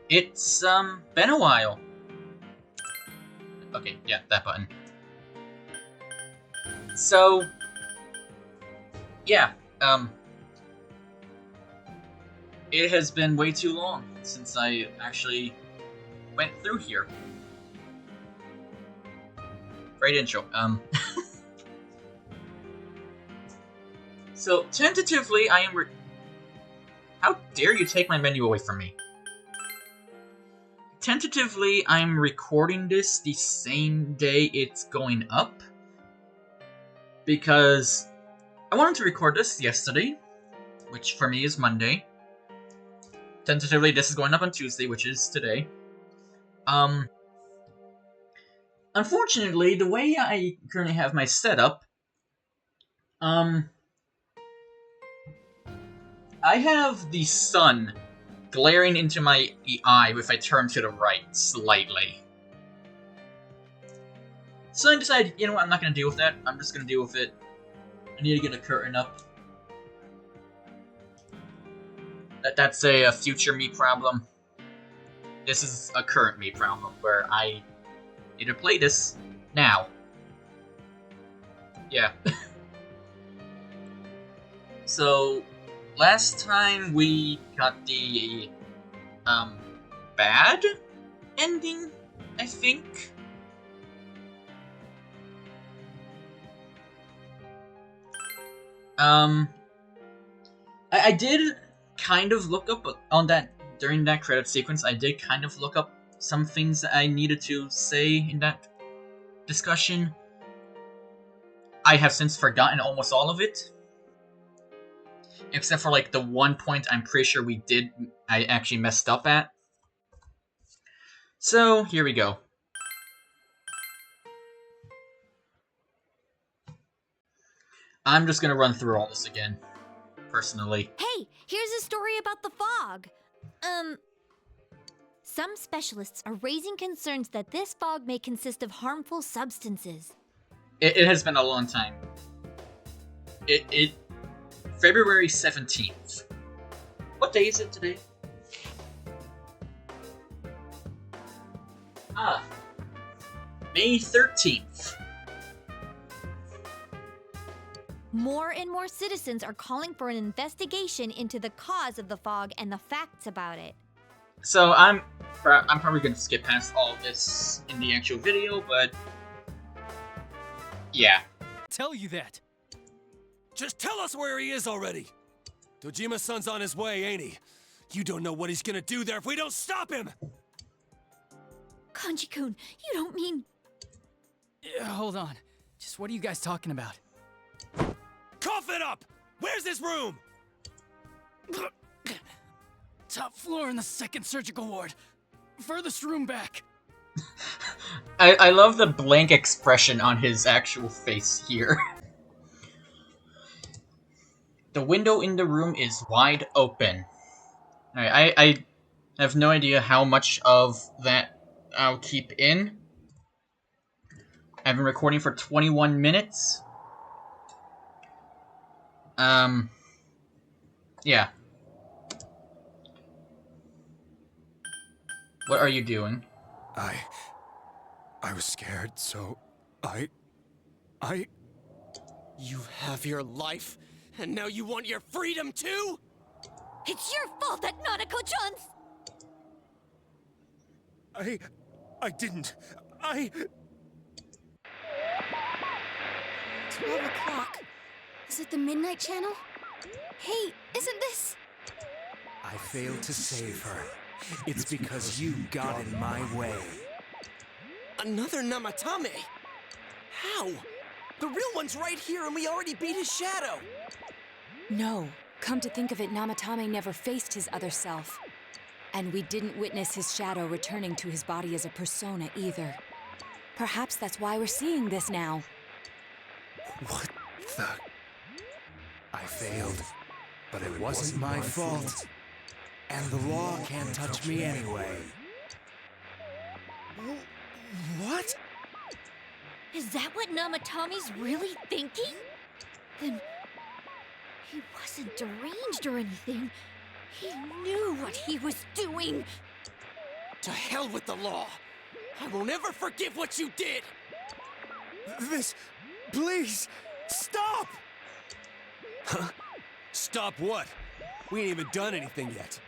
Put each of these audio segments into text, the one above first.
It's, been a while. Okay, yeah, that button. So, yeah, it has been way too long since I actually went through here. Great intro. So, tentatively, I am How dare you take my menu away from me? Tentatively, I'm recording this the same day it's going up. Because I wanted to record this yesterday, which for me is Monday. Tentatively, this is going up on Tuesday, which is today. Unfortunately, the way I currently have my setup, I have the sun glaring into my eye if I turn to the right slightly. So I decided, you know what, I'm not gonna deal with that. I'm just gonna deal with it. I need to get a curtain up. That's a future me problem. This is a current me problem, where I need to play this now. Yeah. So, last time we got the, bad ending, I think? I did kind of look up on that, during that credit sequence, I did kind of look up some things that I needed to say in that discussion. I have since forgotten almost all of it. Except for, like, the one point I'm pretty sure I actually messed up at. So, here we go. I'm just gonna run through all this again, personally. Hey, here's a story about the fog. Some specialists are raising concerns that this fog may consist of harmful substances. It has been a long time. February 17th. What day is it today? May 13th. More and more citizens are calling for an investigation into the cause of the fog and the facts about it. So I'm probably gonna skip past all of this in the actual video, but yeah. Tell you that. Just tell us where he is already. Dojima-san's on his way, ain't he? You don't know what he's gonna do there if we don't stop him! Kanji-kun, you don't mean... Hold on. Just what are you guys talking about? Cough it up! Where's his room? Top floor in the second surgical ward. Furthest room back. I love the blank expression on his actual face here. The window in the room is wide open. Alright, I have no idea how much of that I'll keep in. I've been recording for 21 minutes. Yeah. What are you doing? I was scared, so I... You have your life, and now you want your freedom too? It's your fault that Nanako-chan's... I didn't. 12 o'clock. Is it the Midnight Channel? Hey, isn't this... I failed to save her. It's because you got in my way. Another Namatame? How? The real one's right here and we already beat his shadow! No. Come to think of it, Namatame never faced his other self. And we didn't witness his shadow returning to his body as a persona either. Perhaps that's why we're seeing this now. What the... I failed, but it wasn't my fault. And the law can't touch me anyway. What? Is that what Namatame's really thinking? Then... he wasn't deranged or anything. He knew what he was doing. To hell with the law! I won't ever forgive what you did! This... Please! Stop! Huh? Stop what? We ain't even done anything yet.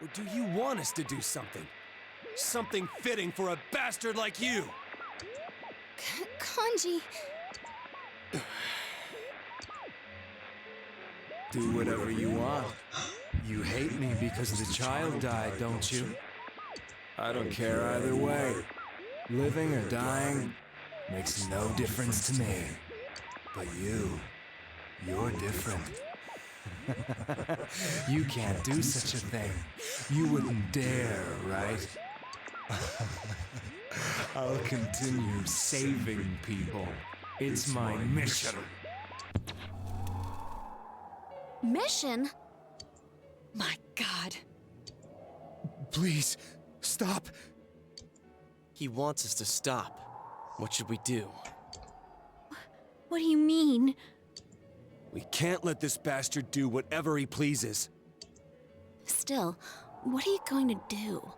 Or do you want us to do something? Something fitting for a bastard like you! Kanji... Do whatever you want. You hate me because the child died, don't you? I don't care either way. Living or dying makes no difference to me. But you're different. You can't do such a thing. You wouldn't dare, right? I'll continue saving people. It's my mission. Mission? My God. Please, stop. He wants us to stop. What should we do? What do you mean? We can't let this bastard do whatever he pleases. Still, what are you going to do?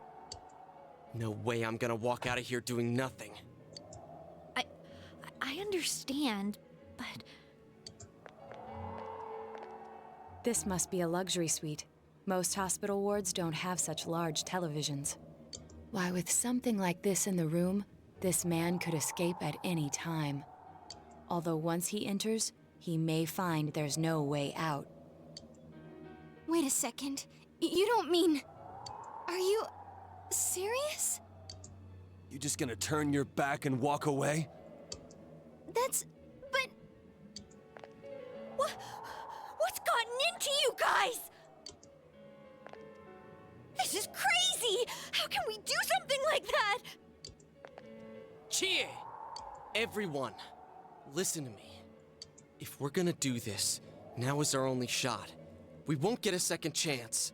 No way I'm gonna walk out of here doing nothing. I understand, but... This must be a luxury suite. Most hospital wards don't have such large televisions. Why, with something like this in the room, this man could escape at any time. Although once he enters, he may find there's no way out. Wait a second. You don't mean... Are you... serious? You just gonna turn your back and walk away? That's... but... What's gotten into you guys? This is crazy! How can we do something like that? Chie! Everyone, listen to me. If we're gonna do this, now is our only shot. We won't get a second chance.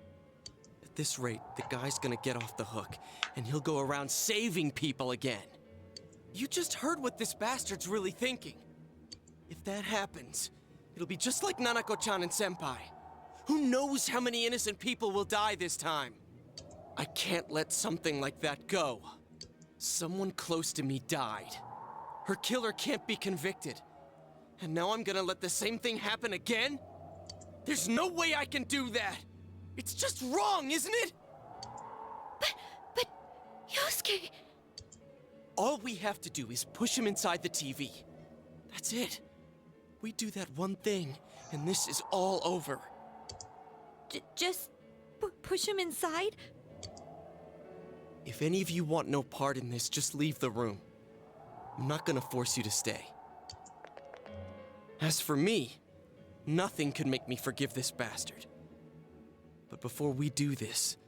At this rate, the guy's gonna get off the hook, and he'll go around saving people again. You just heard what this bastard's really thinking. If that happens, it'll be just like Nanako-chan and Senpai. Who knows how many innocent people will die this time? I can't let something like that go. Someone close to me died. Her killer can't be convicted. And now I'm gonna let the same thing happen again? There's no way I can do that! It's just wrong, isn't it? But... Yosuke... All we have to do is push him inside the TV. That's it. We do that one thing, and this is all over. Just... push him inside? If any of you want no part in this, just leave the room. I'm not gonna force you to stay. As for me, nothing could make me forgive this bastard. But before we do this,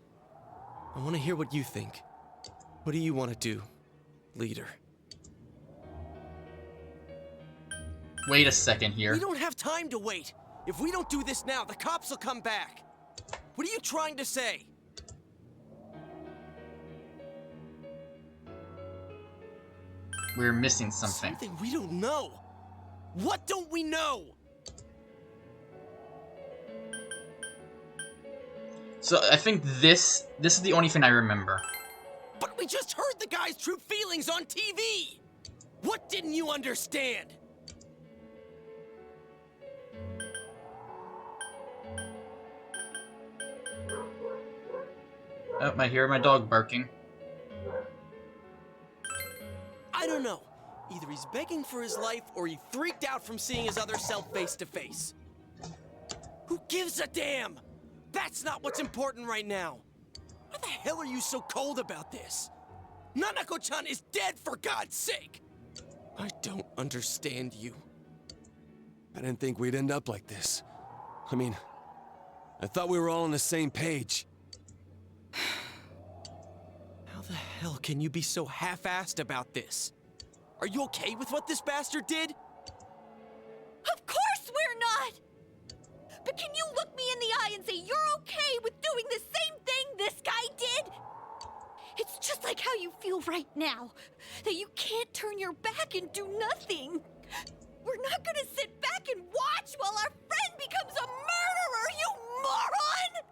I want to hear what you think. What do you want to do, leader? Wait a second here. We don't have time to wait. If we don't do this now, the cops will come back. What are you trying to say? We're missing something. Something we don't know. What don't we know? So I think this is the only thing I remember. But we just heard the guy's true feelings on TV! What didn't you understand? Oh, I hear my dog barking. I don't know. Either he's begging for his life or he freaked out from seeing his other self face to face. Who gives a damn? That's not what's important right now. Why the hell are you so cold about this? Nanako-chan is dead, for God's sake! I don't understand you. I didn't think we'd end up like this. I mean, I thought we were all on the same page. How the hell can you be so half-assed about this? Are you okay with what this bastard did? Of course we're not! But can you look me in the eye and say you're okay with doing the same thing this guy did? It's just like how you feel right now. That you can't turn your back and do nothing. We're not gonna sit back and watch while our friend becomes a murderer, you moron!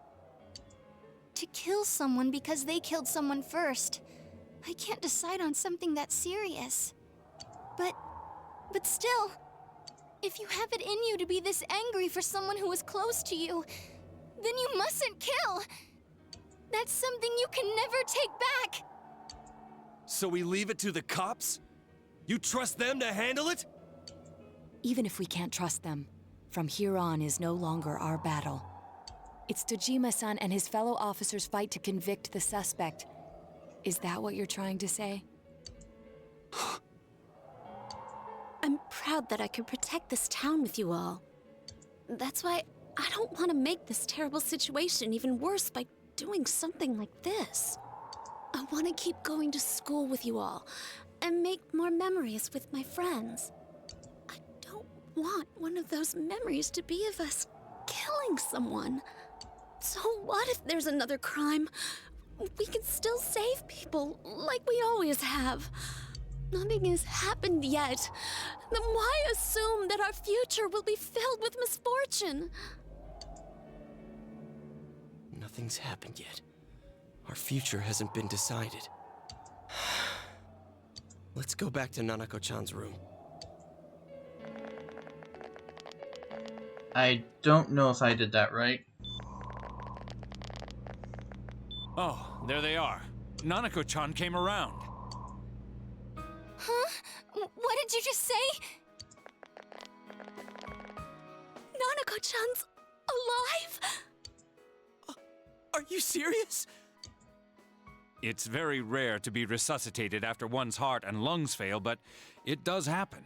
To kill someone because they killed someone first. I can't decide on something that serious. But still, if you have it in you to be this angry for someone who is close to you, then you mustn't kill. That's something you can never take back. So we leave it to the cops? You trust them to handle it? Even if we can't trust them, from here on is no longer our battle. It's Dojima-san and his fellow officers' fight to convict the suspect. Is that what you're trying to say? I'm proud that I could protect this town with you all. That's why I don't want to make this terrible situation even worse by doing something like this. I want to keep going to school with you all and make more memories with my friends. I don't want one of those memories to be of us killing someone. So what if there's another crime? We can still save people like we always have. Nothing has happened yet. Then why assume that our future will be filled with misfortune? Nothing's happened yet. Our future hasn't been decided. Let's go back to Nanako-chan's room. I don't know if I did that right. Oh, there they are. Nanako-chan came around. Huh? What did you just say? Nanako-chan's alive? Are you serious? It's very rare to be resuscitated after one's heart and lungs fail, but it does happen.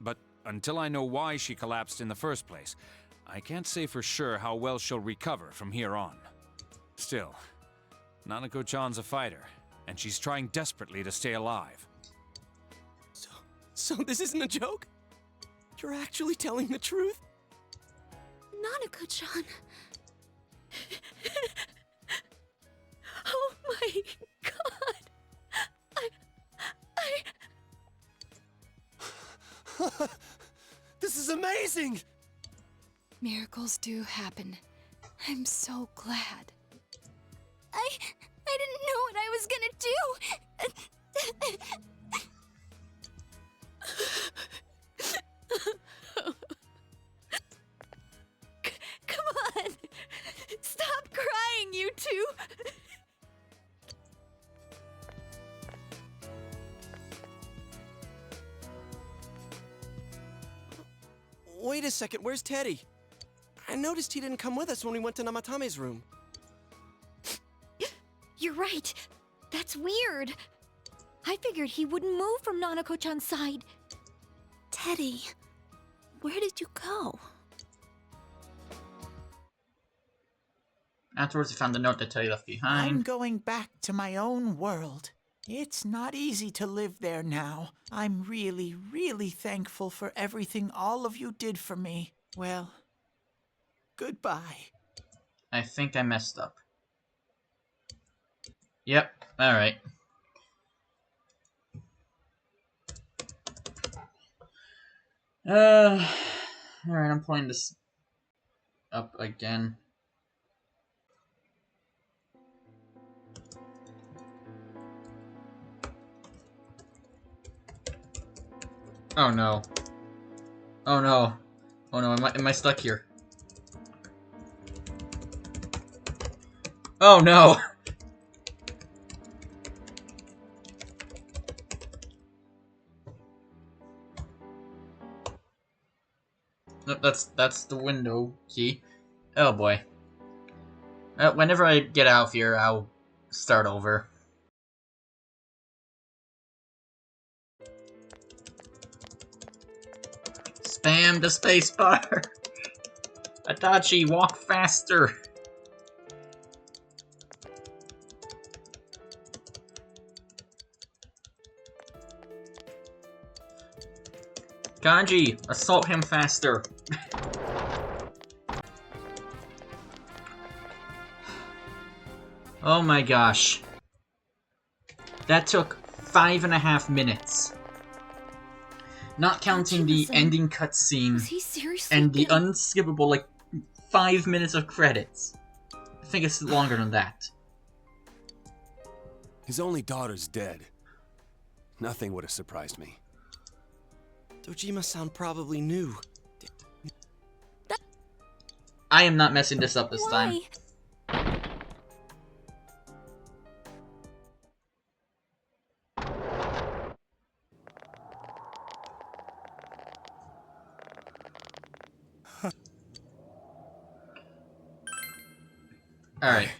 But until I know why she collapsed in the first place, I can't say for sure how well she'll recover from here on. Still, Nanako-chan's a fighter, and she's trying desperately to stay alive. So this isn't a joke? You're actually telling the truth? Nanako-chan. Oh my god. This is amazing! Miracles do happen. I'm so glad. I didn't know what I was gonna do. Come on. Stop crying, you two. Wait a second, where's Teddy? I noticed he didn't come with us when we went to Namatame's room. You're right. That's weird. I figured he wouldn't move from Nanako-chan's side. Teddy, where did you go? Afterwards, I found the note that Teddy left I'm behind. going back to my own world. It's not easy to live there now. I'm really, really thankful for everything all of you did for me. Well, goodbye. I think I messed up. Yep, alright. Alright, I'm pulling this up again. Oh no. Oh no. Oh no, am I stuck here? Oh no! Nope, that's the window key. Oh boy. Whenever I get out of here, I'll start over. Spam the spacebar! Itachi, walk faster! Kanji, assault him faster! Oh my gosh. That took 5.5 minutes. Not counting the ending cutscene Was he seriously and the getting... unskippable, like, 5 minutes of credits. I think it's longer than that. His only daughter's dead. Nothing would have surprised me. Dojima-san probably knew. I am not messing this up this time. Why? Alright.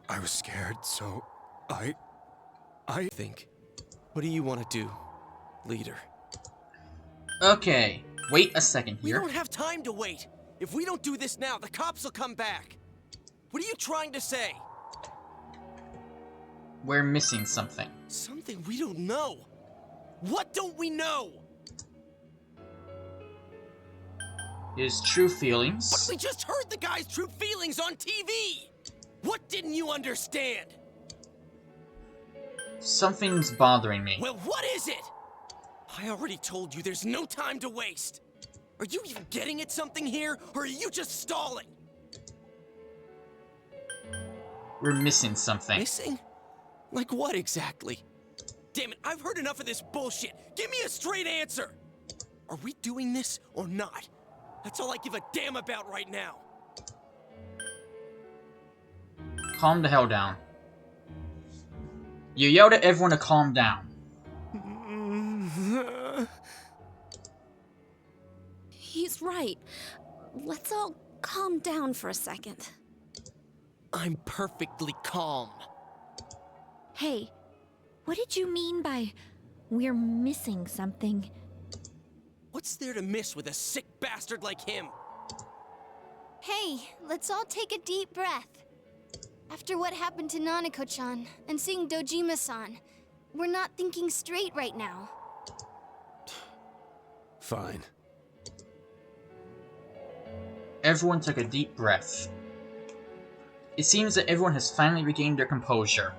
I was scared, so I Think. What do you want to do, leader? Okay. Wait a second We here. don't have time to wait. If we don't do this now, the cops will come back. What are you trying to say? We're missing something. Something we don't know. What don't we know? His true feelings. But we just heard the guy's true feelings on TV. What didn't you understand? Something's bothering me. Well, what is it? I already told you there's no time to waste. Are you even getting at something here, or are you just stalling? We're missing something. Missing? Like what exactly? Damn it, I've heard enough of this bullshit. Give me a straight answer. Are we doing this or not? That's all I give a damn about right now. Calm the hell down. You yelled at everyone to calm down. He's right. Let's all calm down for a second. I'm perfectly calm. Hey, what did you mean by we're missing something? What's there to miss with a sick bastard like him? Hey, let's all take a deep breath. After what happened to Nanako-chan and seeing Dojima-san, we're not thinking straight right now. Fine. Everyone took a deep breath. It seems that everyone has finally regained their composure.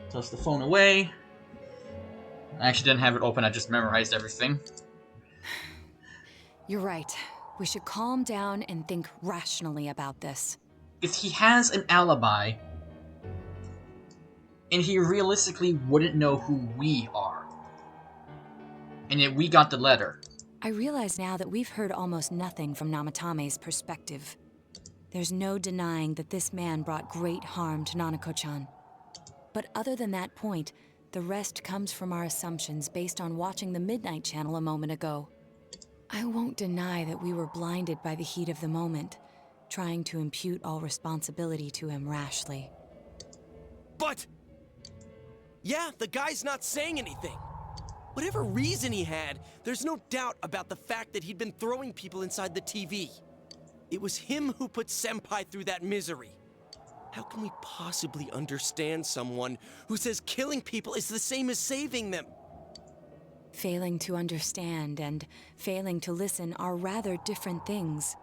Toss the phone away. I actually didn't have it open, I just memorized everything. You're right. We should calm down and think rationally about this. If he has an alibi, and he realistically wouldn't know who we are, and yet we got the letter. I realize now that we've heard almost nothing from Namatame's perspective. There's no denying that this man brought great harm to Nanako-chan. But other than that point, the rest comes from our assumptions based on watching the Midnight Channel a moment ago. I won't deny that we were blinded by the heat of the moment, trying to impute all responsibility to him rashly. But... yeah, the guy's not saying anything. Whatever reason he had, there's no doubt about the fact that he'd been throwing people inside the TV. It was him who put Senpai through that misery. How can we possibly understand someone who says killing people is the same as saving them? Failing to understand and failing to listen are rather different things.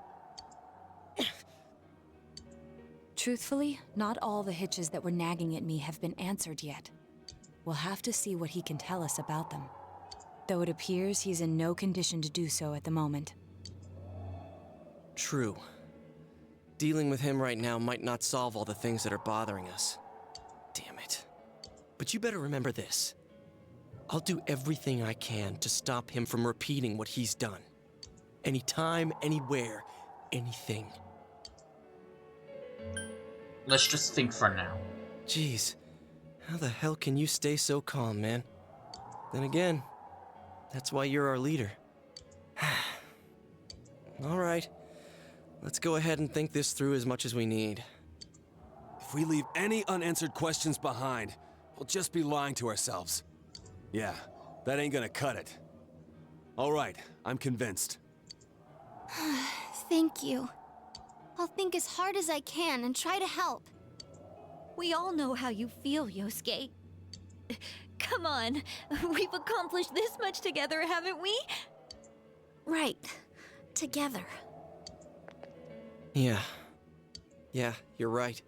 Truthfully, not all the hitches that were nagging at me have been answered yet. We'll have to see what he can tell us about them. Though it appears he's in no condition to do so at the moment. True. Dealing with him right now might not solve all the things that are bothering us. Damn it. But you better remember this. I'll do everything I can to stop him from repeating what he's done. Anytime, anywhere, anything. Let's just think for now. Jeez, how the hell can you stay so calm, man? Then again, that's why you're our leader. All right, let's go ahead and think this through as much as we need. If we leave any unanswered questions behind, we'll just be lying to ourselves. Yeah, that ain't gonna cut it. All right, I'm convinced. Thank you. I'll think as hard as I can and try to help. We all know how you feel, Yosuke. Come on, we've accomplished this much together, haven't we? Right, together. Yeah, you're right.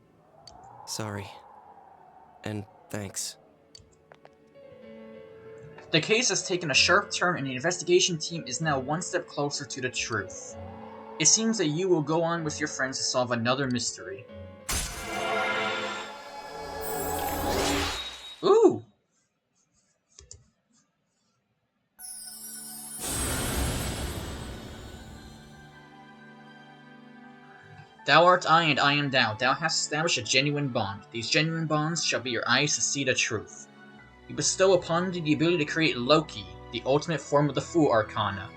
Sorry. And thanks. The case has taken a sharp turn and the investigation team is now one step closer to the truth. It seems that you will go on with your friends to solve another mystery. Thou art I, and I am thou. Thou hast established a genuine bond. These genuine bonds shall be your eyes to see the truth. You bestow upon thee the ability to create Loki, the ultimate form of the Fool Arcana.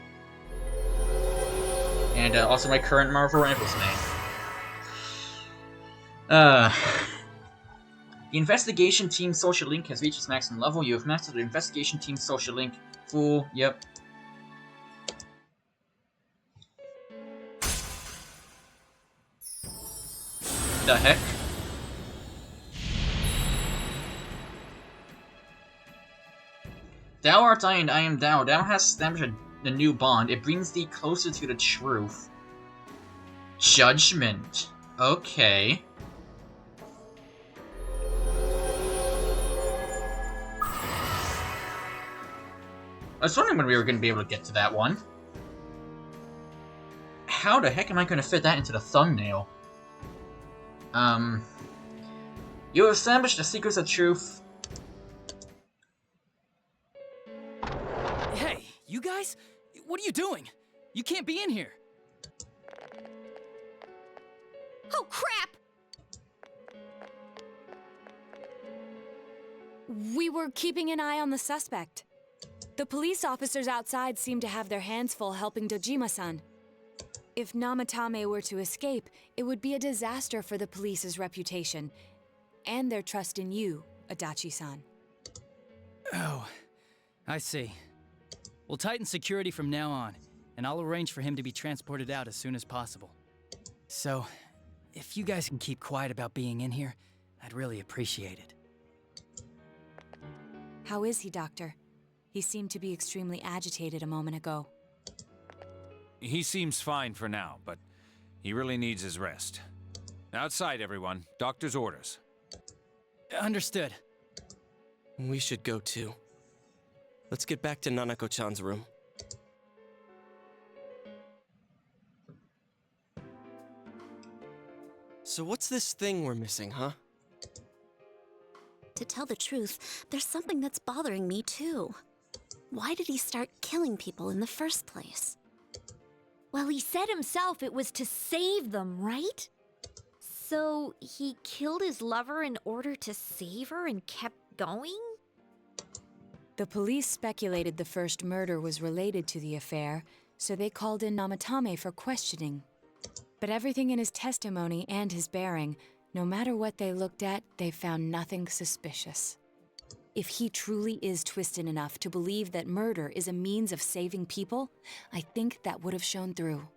And also my current Marvel Rivals name. The investigation team social link has reached its maximum level. You have mastered the investigation team social link. Fool, yep. The heck? Thou art I, and I am thou. Thou hast established a new bond. It brings thee closer to the truth. Judgment. Okay. I was wondering when we were going to be able to get to that one. How the heck am I going to fit that into the thumbnail? You have established the secrets of truth. Hey, you guys? What are you doing? You can't be in here. Oh, crap! We were keeping an eye on the suspect. The police officers outside seem to have their hands full helping Dojima-san. If Namatame were to escape, it would be a disaster for the police's reputation, and their trust in you, Adachi-san. Oh, I see. We'll tighten security from now on, and I'll arrange for him to be transported out as soon as possible. So, if you guys can keep quiet about being in here, I'd really appreciate it. How is he, Doctor? He seemed to be extremely agitated a moment ago. He seems fine for now, but he really needs his rest. Outside, everyone. Doctor's orders. Understood. We should go too. Let's get back to Nanako-chan's room. So what's this thing we're missing, huh? To tell the truth, there's something that's bothering me too. Why did he start killing people in the first place? Well, he said himself it was to save them, right? So he killed his lover in order to save her and kept going? The police speculated the first murder was related to the affair, so they called in Namatame for questioning. But everything in his testimony and his bearing, no matter what they looked at, they found nothing suspicious. If he truly is twisted enough to believe that murder is a means of saving people, I think that would have shown through.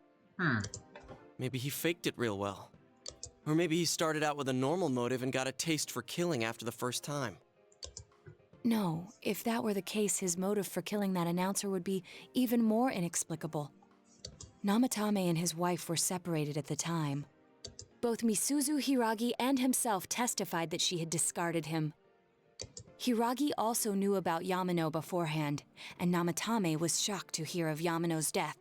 Maybe he faked it real well. Or maybe he started out with a normal motive and got a taste for killing after the first time. No, if that were the case, his motive for killing that announcer would be even more inexplicable. Namatame and his wife were separated at the time. Both Misuzu Hiragi and himself testified that she had discarded him. Hiragi also knew about Yamano beforehand, and Namatame was shocked to hear of Yamano's death.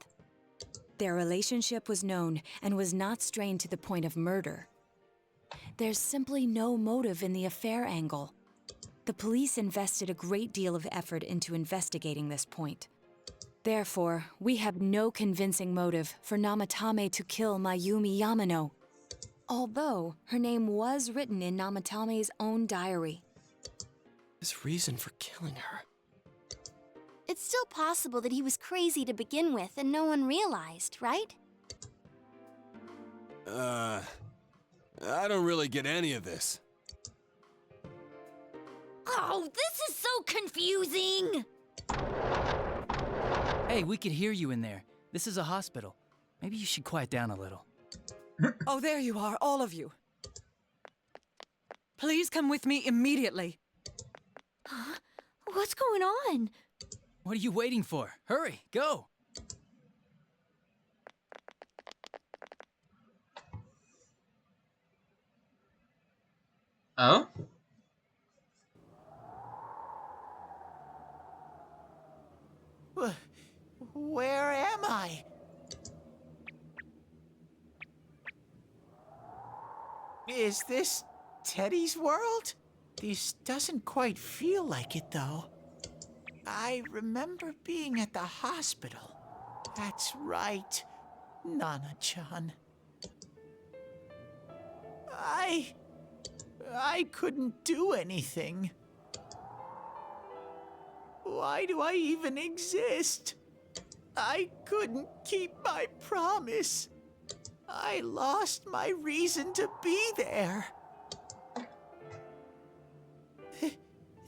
Their relationship was known and was not strained to the point of murder. There's simply no motive in the affair angle. The police invested a great deal of effort into investigating this point. Therefore, we have no convincing motive for Namatame to kill Mayumi Yamano, although her name was written in Namatame's own diary. His reason for killing her. It's still possible that he was crazy to begin with and no one realized, right? I don't really get any of this. Oh, this is so confusing! Hey, we could hear you in there. This is a hospital. Maybe you should quiet down a little. Oh, there you are, all of you. Please come with me immediately. Huh? What's going on? What are you waiting for? Hurry, go! Oh? Where am I? Is this Teddy's world? This doesn't quite feel like it, though. I remember being at the hospital. That's right, Nana-chan. I couldn't do anything. Why do I even exist? I couldn't keep my promise. I lost my reason to be there.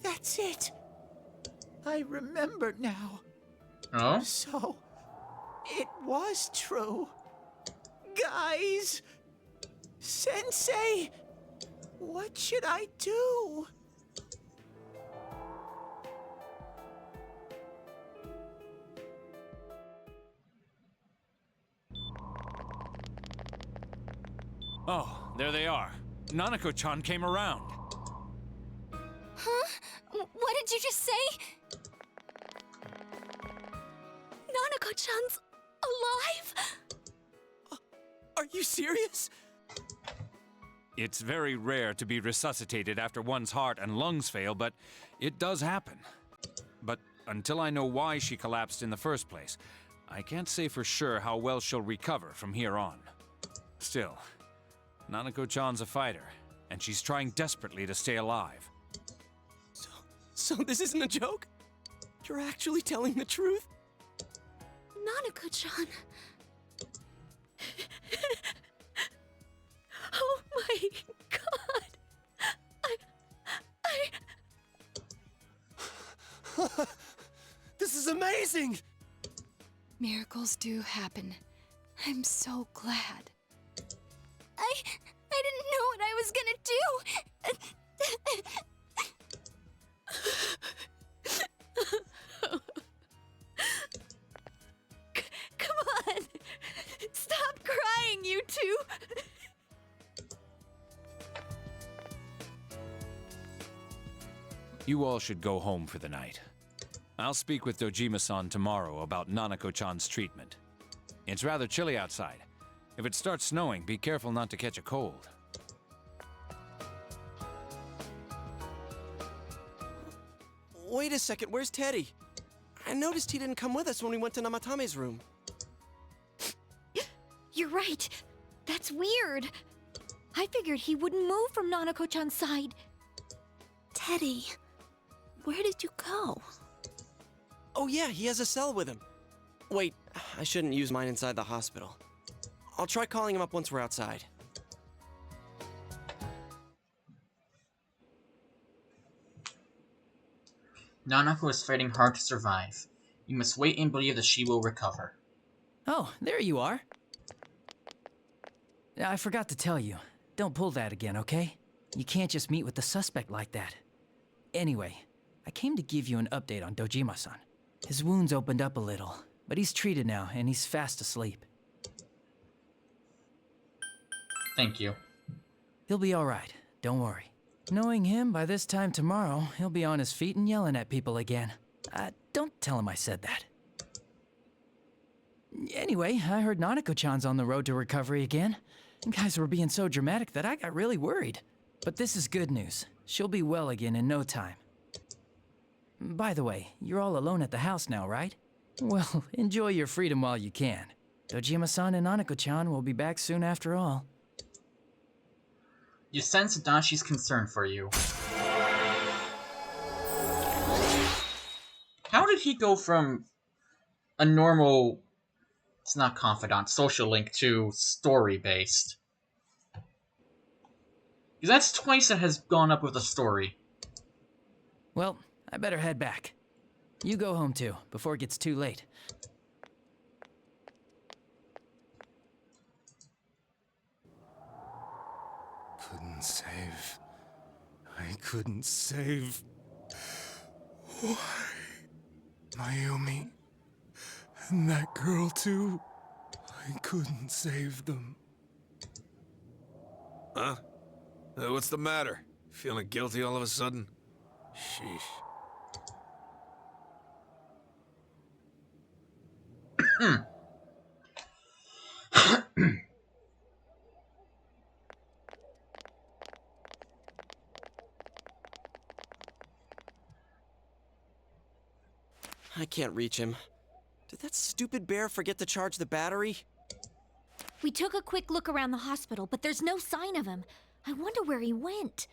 That's it. I remember now. Oh? So, it was true. Guys! Sensei! What should I do? Oh, there they are. Nanako-chan came around. Huh? What did you just say? Nanako-chan's alive? Are you serious? It's very rare to be resuscitated after one's heart and lungs fail, but it does happen. But until I know why she collapsed in the first place, I can't say for sure how well she'll recover from here on. Still, Nanako-chan's a fighter, and she's trying desperately to stay alive. So this isn't a joke? You're actually telling the truth? Nanako-chan. Oh my god. This is amazing! Miracles do happen. I'm so glad. I didn't know what I was gonna do. Come on. Stop crying, you two. You all should go home for the night. I'll speak with Dojima-san tomorrow about Nanako-chan's treatment. It's rather chilly outside. If it starts snowing, be careful not to catch a cold. Wait a second, where's Teddy? I noticed he didn't come with us when we went to Namatame's room. You're right. That's weird. I figured he wouldn't move from Nanako-chan's side. Teddy, where did you go? Oh yeah, he has a cell with him. Wait, I shouldn't use mine inside the hospital. I'll try calling him up once we're outside. Nanako is fighting hard to survive. You must wait and believe that she will recover. Oh, there you are. I forgot to tell you. Don't pull that again, okay? You can't just meet with the suspect like that. Anyway, I came to give you an update on Dojima-san. His wounds opened up a little, but he's treated now and he's fast asleep. Thank you. He'll be alright, don't worry. Knowing him, by this time tomorrow, he'll be on his feet and yelling at people again. Don't tell him I said that. Anyway, I heard Nanako-chan's on the road to recovery again. You guys were being so dramatic that I got really worried. But this is good news. She'll be well again in no time. By the way, you're all alone at the house now, right? Well, enjoy your freedom while you can. Dojima-san and Nanako-chan will be back soon after all. You sense Adachi's concern for you. How did he go from a normal, it's not confidant, social link to story-based? Because that's twice it has gone up with a story. Well, I better head back. You go home too, before it gets too late. Couldn't save. I couldn't save. Why? Mayumi. And that girl too. I couldn't save them. Huh? What's the matter? Feeling guilty all of a sudden? Sheesh. I can't reach him. Did that stupid bear forget to charge the battery? We took a quick look around the hospital, but there's no sign of him. I wonder where he went.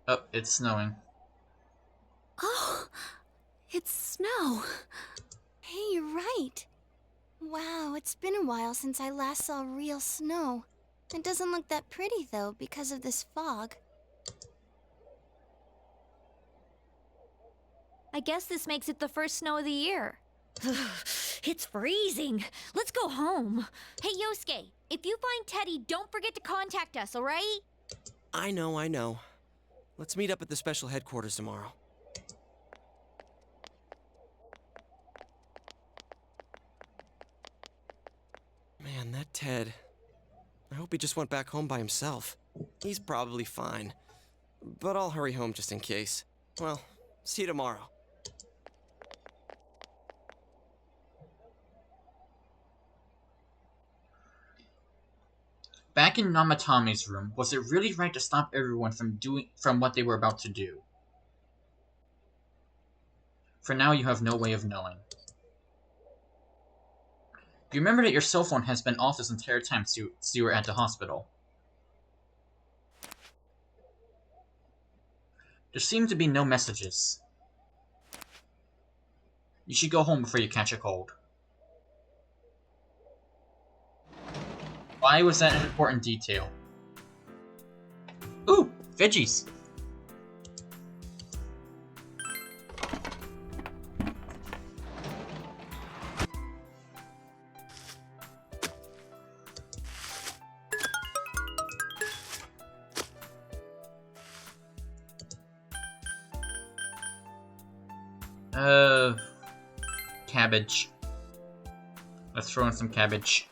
Oh, it's snowing. Oh, it's snow. Hey, you're right. Wow, it's been a while since I last saw real snow. It doesn't look that pretty, though, because of this fog. I guess this makes it the first snow of the year. It's freezing. Let's go home. Hey, Yosuke, if you find Teddy, don't forget to contact us, alright? I know. Let's meet up at the special headquarters tomorrow. Man, that Ted. I hope he just went back home by himself. He's probably fine. But I'll hurry home just in case. Well, see you tomorrow. Back in Namatame's room, was it really right to stop everyone from what they were about to do? For now, you have no way of knowing. You remember that your cell phone has been off this entire time since you were at the hospital. There seem to be no messages. You should go home before you catch a cold. Why was that an important detail? Ooh, veggies! Cabbage. Let's throw in some cabbage.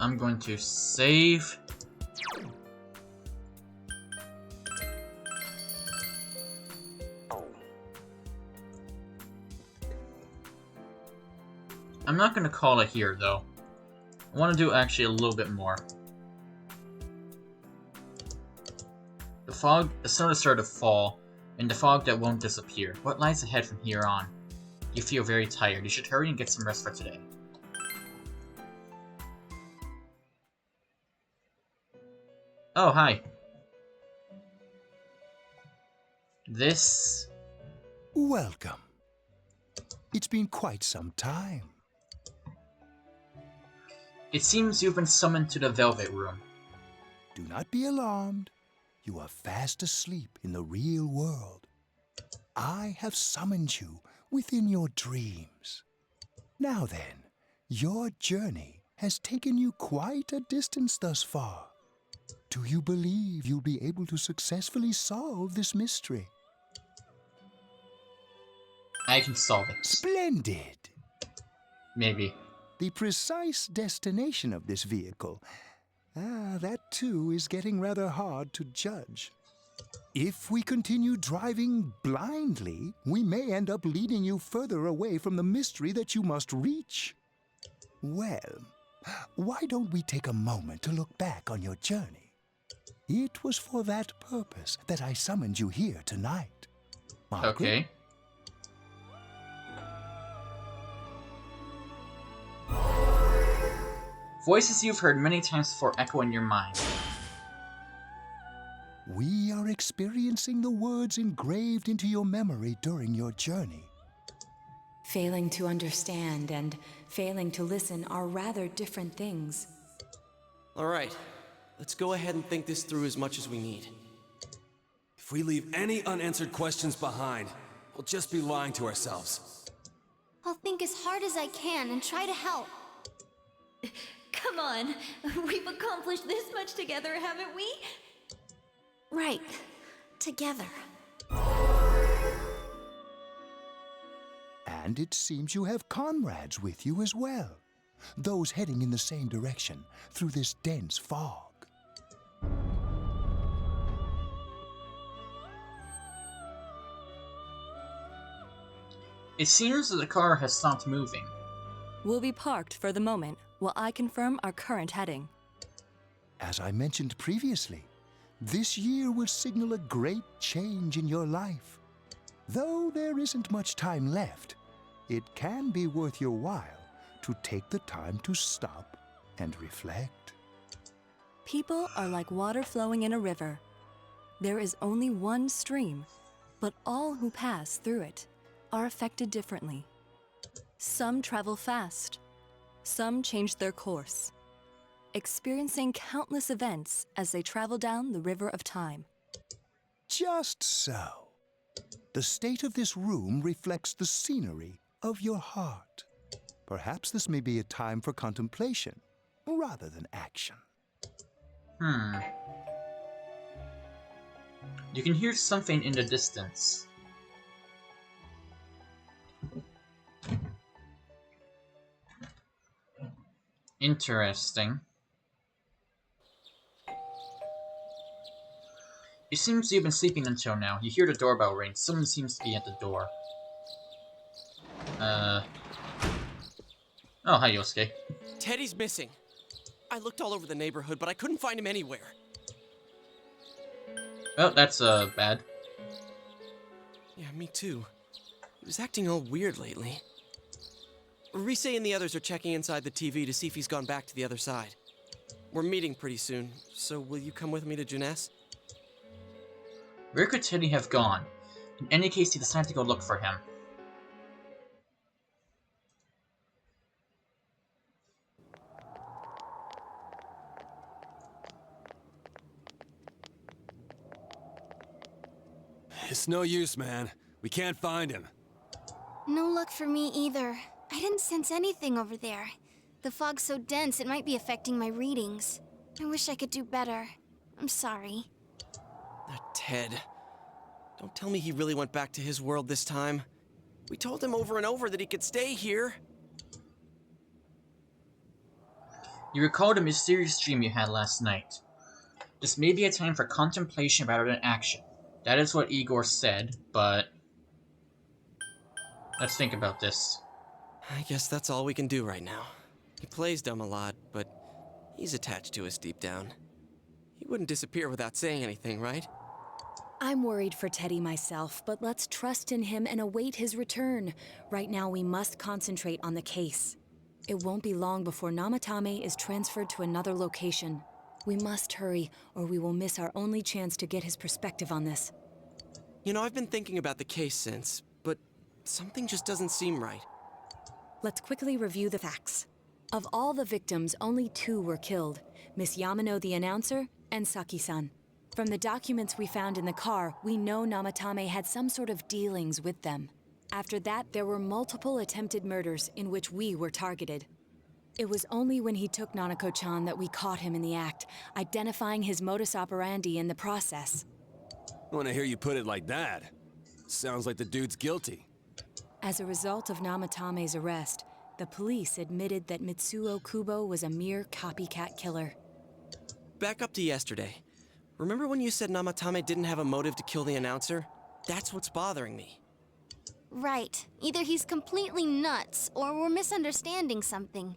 I'm going to save. I'm not going to call it here, though. I want to do actually a little bit more. The snow has started to fall, and the fog that won't disappear. What lies ahead from here on? You feel very tired. You should hurry and get some rest for today. Oh, hi. This... Welcome. It's been quite some time. It seems you've been summoned to the Velvet Room. Do not be alarmed. You are fast asleep in the real world. I have summoned you within your dreams. Now then, your journey has taken you quite a distance thus far. Do you believe you'll be able to successfully solve this mystery? I can solve it. Splendid! Maybe. The precise destination of this vehicle, that too is getting rather hard to judge. If we continue driving blindly, we may end up leading you further away from the mystery that you must reach. Well, why don't we take a moment to look back on your journey? It was for that purpose that I summoned you here tonight. Margaret? Okay. Voices you've heard many times before echo in your mind. We are experiencing the words engraved into your memory during your journey. Failing to understand and failing to listen are rather different things. All right, let's go ahead and think this through as much as we need. If we leave any unanswered questions behind, we'll just be lying to ourselves. I'll think as hard as I can and try to help. Come on, we've accomplished this much together, haven't we? Right. Together. And it seems you have comrades with you as well. Those heading in the same direction through this dense fog. It seems that the car has stopped moving. We'll be parked for the moment while I confirm our current heading. As I mentioned previously, This year will signal a great change in your life. Though there isn't much time left, it can be worth your while to take the time to stop and reflect. People are like water flowing in a river. There is only one stream, but all who pass through it are affected differently. Some travel fast, some change their course, experiencing countless events as they travel down the river of time. Just so. The state of this room reflects the scenery of your heart. Perhaps this may be a time for contemplation rather than action. You can hear something in the distance. Interesting. It seems you've been sleeping until now. You hear the doorbell ring. Someone seems to be at the door. Oh, hi, Yosuke. Teddy's missing. I looked all over the neighborhood, but I couldn't find him anywhere. Oh, that's, bad. Yeah, me too. He was acting all weird lately. Rise and the others are checking inside the TV to see if he's gone back to the other side. We're meeting pretty soon, so will you come with me to Jeunesse? Where could Teddy have gone? In any case, he decided to go look for him. It's no use, man. We can't find him. No luck for me either. I didn't sense anything over there. The fog's so dense it might be affecting my readings. I wish I could do better. I'm sorry. That Ted. Don't tell me he really went back to his world this time. We told him over and over that he could stay here. You recall the mysterious dream you had last night. This may be a time for contemplation rather than action. That is what Igor said, but... let's think about this. I guess that's all we can do right now. He plays dumb a lot, but he's attached to us deep down. He wouldn't disappear without saying anything, right? I'm worried for Teddy myself, but let's trust in him and await his return. Right now, we must concentrate on the case. It won't be long before Namatame is transferred to another location. We must hurry, or we will miss our only chance to get his perspective on this. You know, I've been thinking about the case since, but something just doesn't seem right. Let's quickly review the facts. Of all the victims, only 2 were killed, Miss Yamano the announcer and Saki-san. From the documents we found in the car, we know Namatame had some sort of dealings with them. After that, there were multiple attempted murders in which we were targeted. It was only when he took Nanako-chan that we caught him in the act, identifying his modus operandi in the process. When I hear you put it like that, sounds like the dude's guilty. As a result of Namatame's arrest, the police admitted that Mitsuo Kubo was a mere copycat killer. Back up to yesterday. Remember when you said Namatame didn't have a motive to kill the announcer? That's what's bothering me. Right. Either he's completely nuts, or we're misunderstanding something.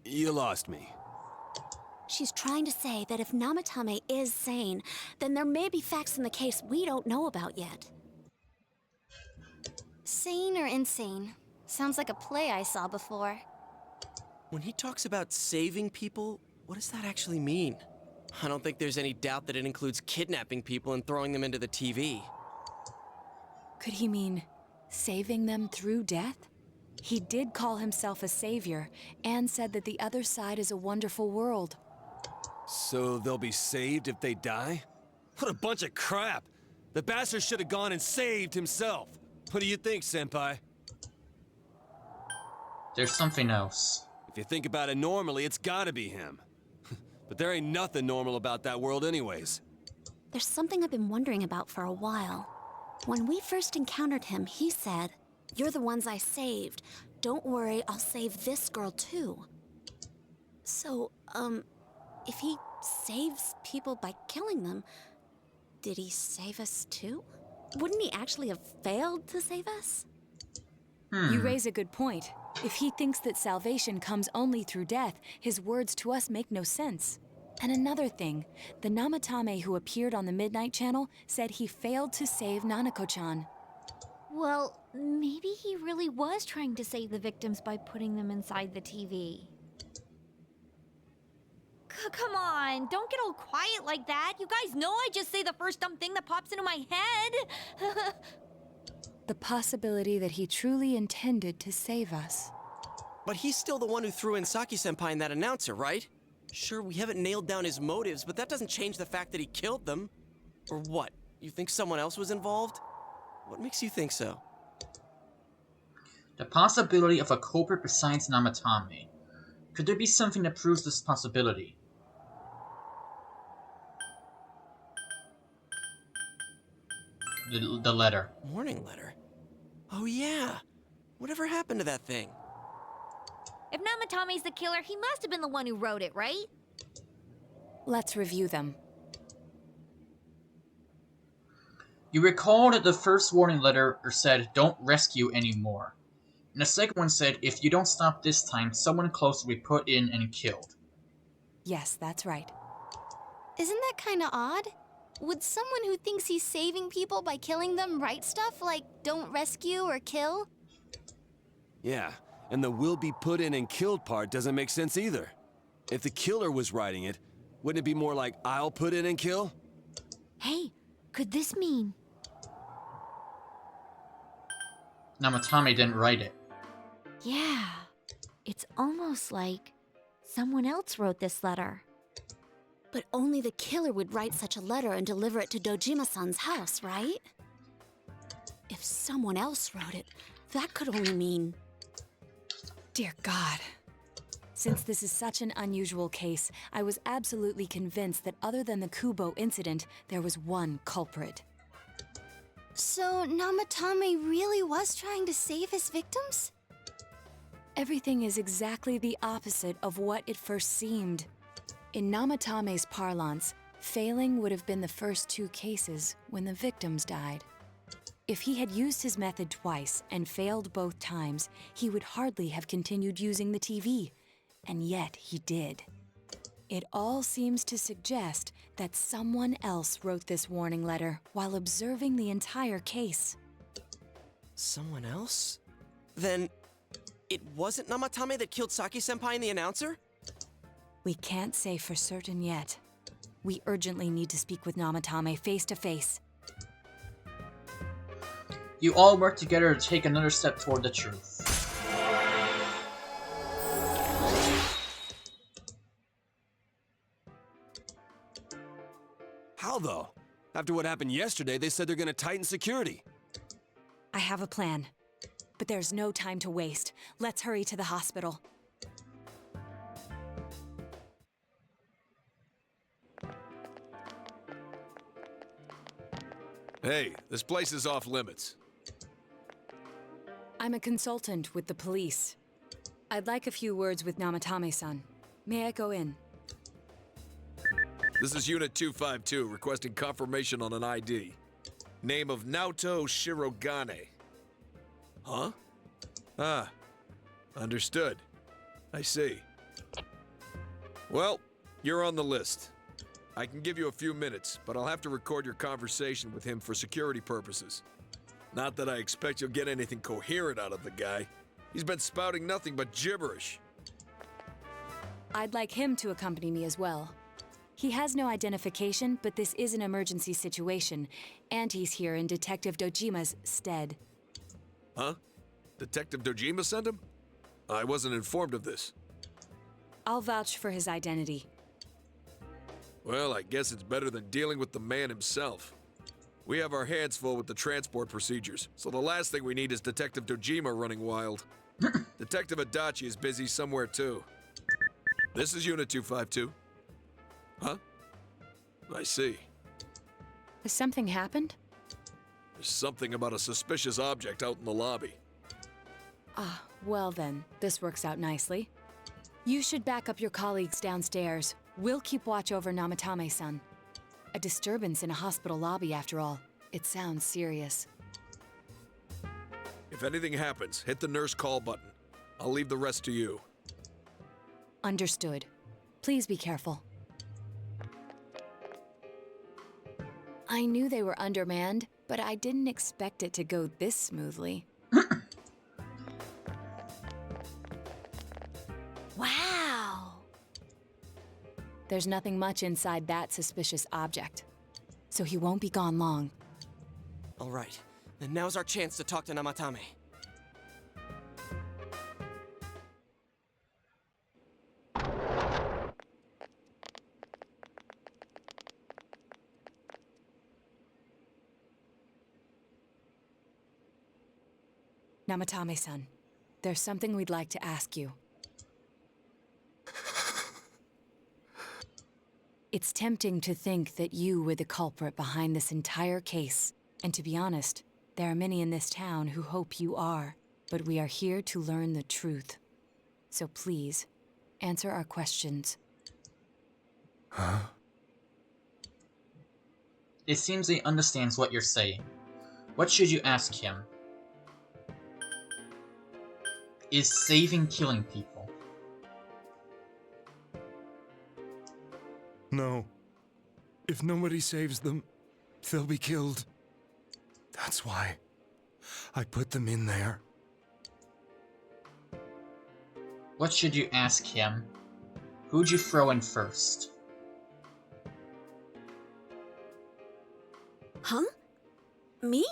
You lost me. She's trying to say that if Namatame is sane, then there may be facts in the case we don't know about yet. Sane or insane? Sounds like a play I saw before. When he talks about saving people, what does that actually mean? I don't think there's any doubt that it includes kidnapping people and throwing them into the TV. Could he mean saving them through death? He did call himself a savior and said that the other side is a wonderful world. So they'll be saved if they die? What a bunch of crap! The bastard should have gone and saved himself. What do you think, Senpai? There's something else. If you think about it normally, it's gotta be him. But there ain't nothing normal about that world anyways. There's something I've been wondering about for a while. When we first encountered him, he said, "You're the ones I saved. Don't worry, I'll save this girl too." So, if he saves people by killing them, did he save us too? Wouldn't he actually have failed to save us? You raise a good point. If he thinks that salvation comes only through death, his words to us make no sense. And another thing, the Namatame who appeared on the Midnight Channel said he failed to save Nanako-chan. Well, maybe he really was trying to save the victims by putting them inside the TV. Come on, don't get all quiet like that. You guys know I just say the first dumb thing that pops into my head. The possibility that he truly intended to save us. But he's still the one who threw in Saki-senpai in that announcer, right? Sure, we haven't nailed down his motives, but that doesn't change the fact that he killed them. Or what? You think someone else was involved? What makes you think so? The possibility of a culprit besides Namatame. Could there be something that proves this possibility? The letter. Warning letter? Oh yeah! Whatever happened to that thing? If Namatame's the killer, he must have been the one who wrote it, right? Let's review them. You recall that the first warning letter said, "Don't rescue anymore." And the second one said, "If you don't stop this time, someone close will be put in and killed." Yes, that's right. Isn't that kinda odd? Would someone who thinks he's saving people by killing them write stuff like don't rescue or kill? Yeah, and the will be put in and killed part doesn't make sense either. If the killer was writing it, wouldn't it be more like I'll put in and kill? Hey, could this mean... Namatame didn't write it. Yeah, it's almost like someone else wrote this letter. But only the killer would write such a letter and deliver it to Dojima-san's house, right? If someone else wrote it, that could only mean... Dear God. Since this is such an unusual case, I was absolutely convinced that other than the Kubo incident, there was one culprit. So Namatame really was trying to save his victims? Everything is exactly the opposite of what it first seemed. In Namatame's parlance, failing would have been the first two cases when the victims died. If he had used his method twice and failed both times, he would hardly have continued using the TV, and yet he did. It all seems to suggest that someone else wrote this warning letter while observing the entire case. Someone else? Then, it wasn't Namatame that killed Saki-senpai and the announcer? We can't say for certain yet. We urgently need to speak with Namatame face to face. You all work together to take another step toward the truth. How though? After what happened yesterday, they said they're gonna tighten security. I have a plan. But there's no time to waste. Let's hurry to the hospital. Hey, this place is off limits. I'm a consultant with the police. I'd like a few words with Namatame-san. May I go in? This is Unit 252, requesting confirmation on an ID. Name of Naoto Shirogane. Huh? Ah. Understood. I see. Well, you're on the list. I can give you a few minutes, but I'll have to record your conversation with him for security purposes. Not that I expect you'll get anything coherent out of the guy. He's been spouting nothing but gibberish. I'd like him to accompany me as well. He has no identification, but this is an emergency situation, and he's here in Detective Dojima's stead. Huh? Detective Dojima sent him? I wasn't informed of this. I'll vouch for his identity. Well, I guess it's better than dealing with the man himself. We have our hands full with the transport procedures, so the last thing we need is Detective Dojima running wild. Detective Adachi is busy somewhere too. This is Unit 252. Huh? I see. Has something happened? There's something about a suspicious object out in the lobby. Ah, well then, this works out nicely. You should back up your colleagues downstairs. We'll keep watch over Namatame-san. A disturbance in a hospital lobby, after all. It sounds serious. If anything happens, hit the nurse call button. I'll leave the rest to you. Understood. Please be careful. I knew they were undermanned, but I didn't expect it to go this smoothly. Wow! There's nothing much inside that suspicious object, so he won't be gone long. All right, then now's our chance to talk to Namatame. Namatame-san, there's something we'd like to ask you. It's tempting to think that you were the culprit behind this entire case. And to be honest, there are many in this town who hope you are. But we are here to learn the truth. So please, answer our questions. Huh? It seems he understands what you're saying. What should you ask him? Is saving killing people? No. If nobody saves them, they'll be killed. That's why I put them in there. What should you ask him? Who'd you throw in first? Huh? Me?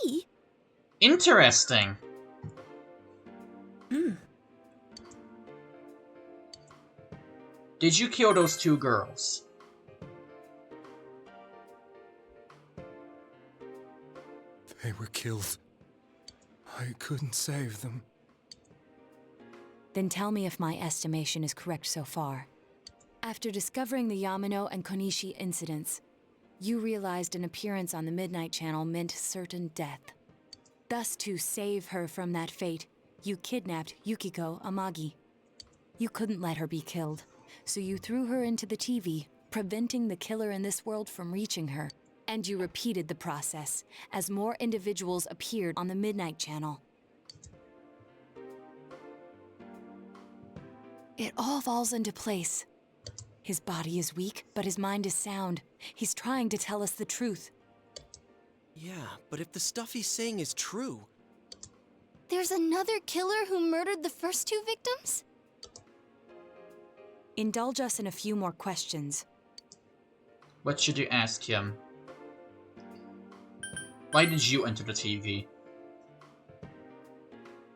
Interesting! Did you kill those two girls? They were killed. I couldn't save them. Then tell me if my estimation is correct so far. After discovering the Yamano and Konishi incidents, you realized an appearance on the Midnight Channel meant certain death. Thus, to save her from that fate, you kidnapped Yukiko Amagi. You couldn't let her be killed, so you threw her into the TV, preventing the killer in this world from reaching her. And you repeated the process, as more individuals appeared on the Midnight Channel. It all falls into place. His body is weak, but his mind is sound. He's trying to tell us the truth. Yeah, but if the stuff he's saying is true... There's another killer who murdered the first two victims? Indulge us in a few more questions. What should you ask him? Why did you enter the TV?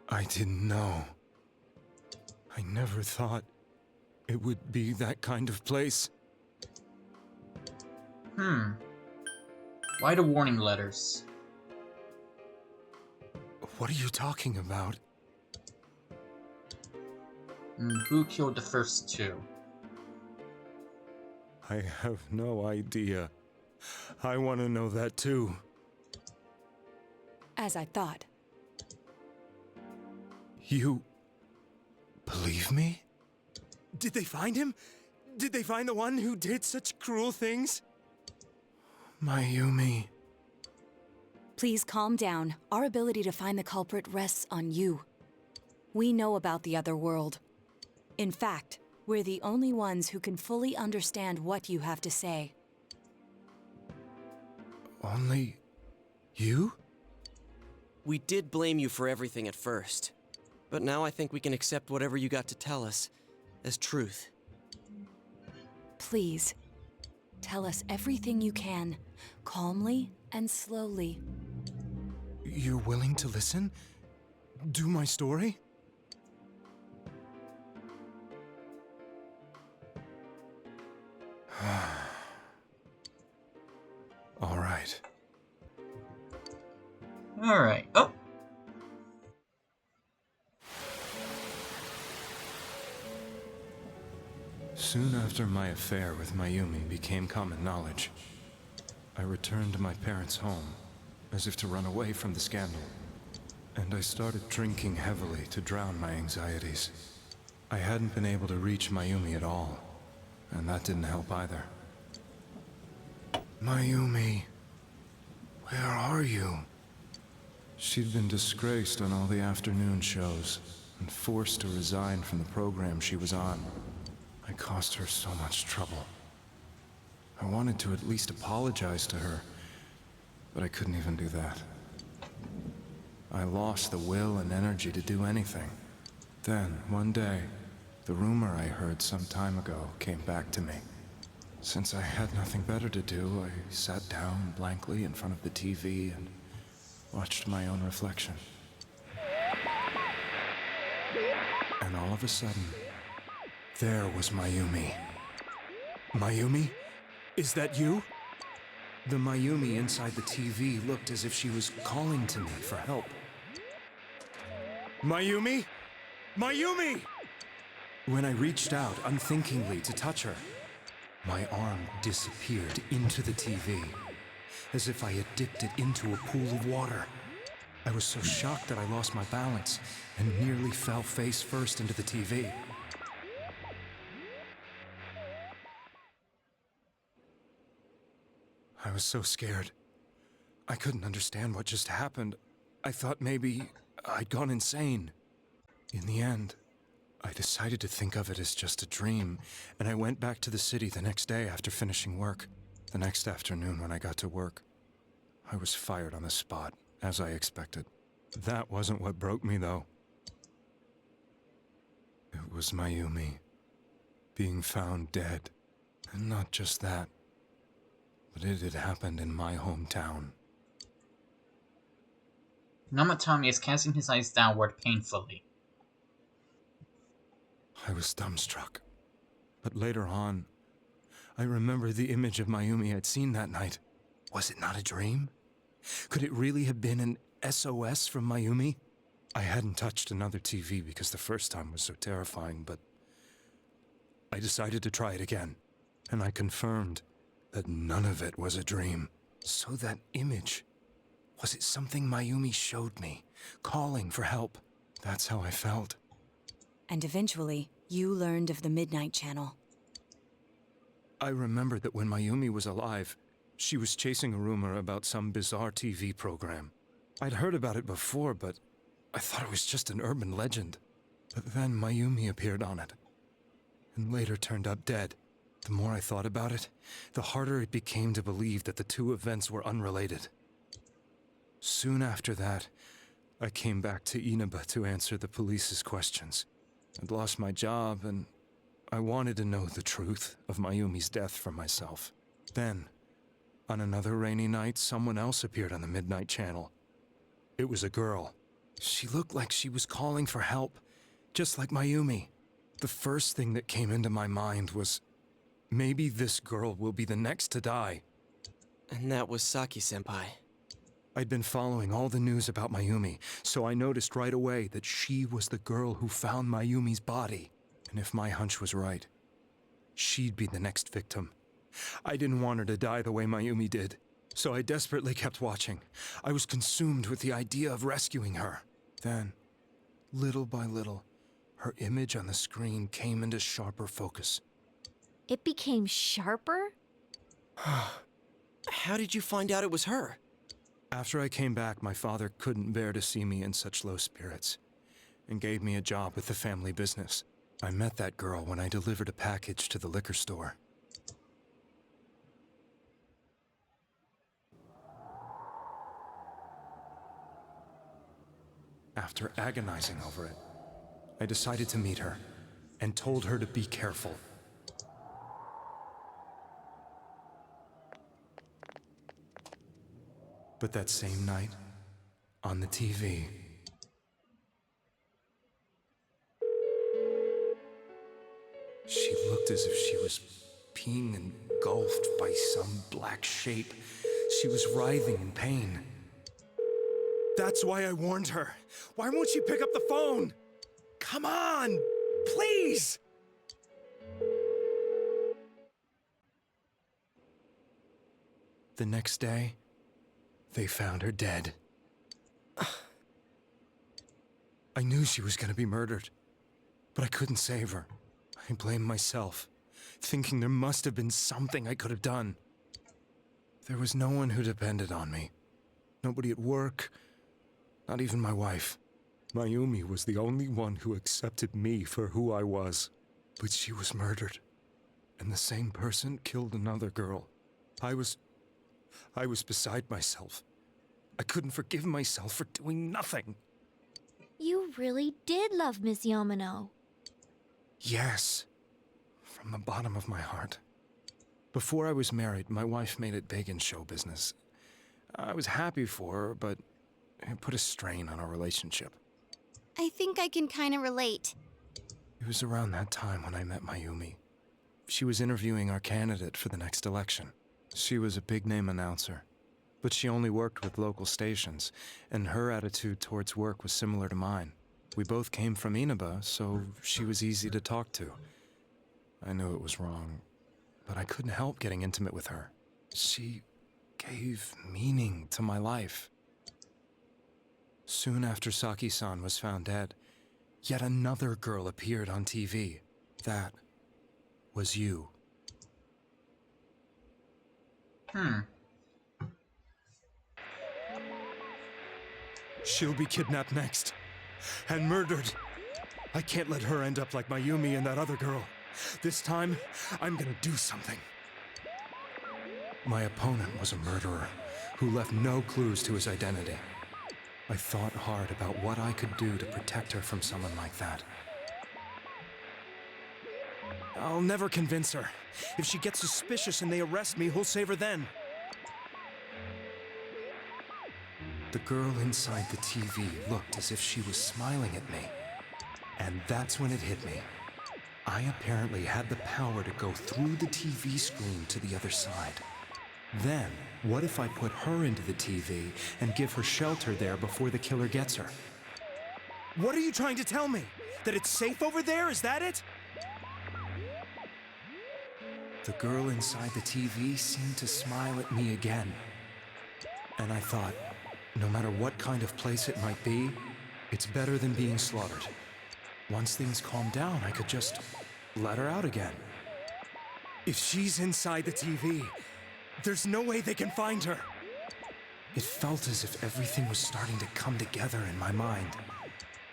I didn't know. I never thought it would be that kind of place. Why the warning letters? What are you talking about? Who killed the first two? I have no idea. I want to know that too. As I thought. You... believe me? Did they find him? Did they find the one who did such cruel things? Mayumi... Please calm down. Our ability to find the culprit rests on you. We know about the other world. In fact, we're the only ones who can fully understand what you have to say. Only... you? We did blame you for everything at first. But now I think we can accept whatever you got to tell us as truth. Please, tell us everything you can, calmly and slowly. You're willing to listen? Do my story? All right. Alright. Oh! Soon after my affair with Mayumi became common knowledge, I returned to my parents' home, as if to run away from the scandal. And I started drinking heavily to drown my anxieties. I hadn't been able to reach Mayumi at all, and that didn't help either. Mayumi, where are you? She'd been disgraced on all the afternoon shows, and forced to resign from the program she was on. I caused her so much trouble. I wanted to at least apologize to her, But I couldn't even do that. I lost the will and energy to do anything. Then, one day, the rumor I heard some time ago came back to me. Since I had nothing better to do, I sat down blankly in front of the TV and watched my own reflection. And all of a sudden, there was Mayumi. Mayumi? Is that you? The Mayumi inside the TV looked as if she was calling to me for help. Mayumi? Mayumi! When I reached out unthinkingly to touch her, my arm disappeared into the TV, as if I had dipped it into a pool of water. I was so shocked that I lost my balance and nearly fell face first into the TV. I was so scared. I couldn't understand what just happened. I thought maybe I'd gone insane. In the end, I decided to think of it as just a dream, and I went back to the city the next day after finishing work. The next afternoon when I got to work, I was fired on the spot, as I expected. That wasn't what broke me, though. It was Mayumi being found dead. And not just that, but it had happened in my hometown. Namatame is casting his eyes downward painfully. I was dumbstruck. But later on, I remember the image of Mayumi I'd seen that night. Was it not a dream? Could it really have been an SOS from Mayumi? I hadn't touched another TV because the first time was so terrifying, but I decided to try it again, and I confirmed that none of it was a dream. So that image, was it something Mayumi showed me, calling for help? That's how I felt. And eventually, you learned of the Midnight Channel. I remembered that when Mayumi was alive, she was chasing a rumor about some bizarre TV program. I'd heard about it before, but I thought it was just an urban legend. But then Mayumi appeared on it, and later turned up dead. The more I thought about it, the harder it became to believe that the two events were unrelated. Soon after that, I came back to Inaba to answer the police's questions. I'd lost my job, and I wanted to know the truth of Mayumi's death for myself. Then, on another rainy night, someone else appeared on the Midnight Channel. It was a girl. She looked like she was calling for help, just like Mayumi. The first thing that came into my mind was, maybe this girl will be the next to die. And that was Saki-senpai. I'd been following all the news about Mayumi, so I noticed right away that she was the girl who found Mayumi's body. And if my hunch was right, she'd be the next victim. I didn't want her to die the way Mayumi did, so I desperately kept watching. I was consumed with the idea of rescuing her. Then, little by little, her image on the screen came into sharper focus. It became sharper? How did you find out it was her? After I came back, my father couldn't bear to see me in such low spirits, and gave me a job with the family business. I met that girl when I delivered a package to the liquor store. After agonizing over it, I decided to meet her, and told her to be careful. But that same night, on the TV, she looked as if she was being engulfed by some black shape. She was writhing in pain. That's why I warned her. Why won't she pick up the phone? Come on, please! The next day, they found her dead. I knew she was gonna be murdered, but I couldn't save her. I blamed myself, thinking there must have been something I could have done. There was no one who depended on me. Nobody at work, not even my wife. Mayumi was the only one who accepted me for who I was. But she was murdered, and the same person killed another girl. I was I was beside myself. I couldn't forgive myself for doing nothing. You really did love Miss Yamano. Yes, from the bottom of my heart. Before I was married, my wife made it big in show business. I was happy for her, but it put a strain on our relationship. I think I can kind of relate. It was around that time when I met Mayumi. She was interviewing our candidate for the next election. She was a big-name announcer, but she only worked with local stations, and her attitude towards work was similar to mine. We both came from Inaba, so she was easy to talk to. I knew it was wrong, but I couldn't help getting intimate with her. She gave meaning to my life. Soon after Saki-san was found dead, yet another girl appeared on TV. That was you. She'll be kidnapped next, and murdered. I can't let her end up like Mayumi and that other girl. This time, I'm gonna do something. My opponent was a murderer who left no clues to his identity. I thought hard about what I could do to protect her from someone like that. I'll never convince her. If she gets suspicious and they arrest me, who'll save her then? The girl inside the TV looked as if she was smiling at me. And that's when it hit me. I apparently had the power to go through the TV screen to the other side. Then, what if I put her into the TV and give her shelter there before the killer gets her? What are you trying to tell me? That it's safe over there? Is that it? The girl inside the TV seemed to smile at me again. And I thought, no matter what kind of place it might be, it's better than being slaughtered. Once things calm down, I could just let her out again. If she's inside the TV, there's no way they can find her. It felt as if everything was starting to come together in my mind.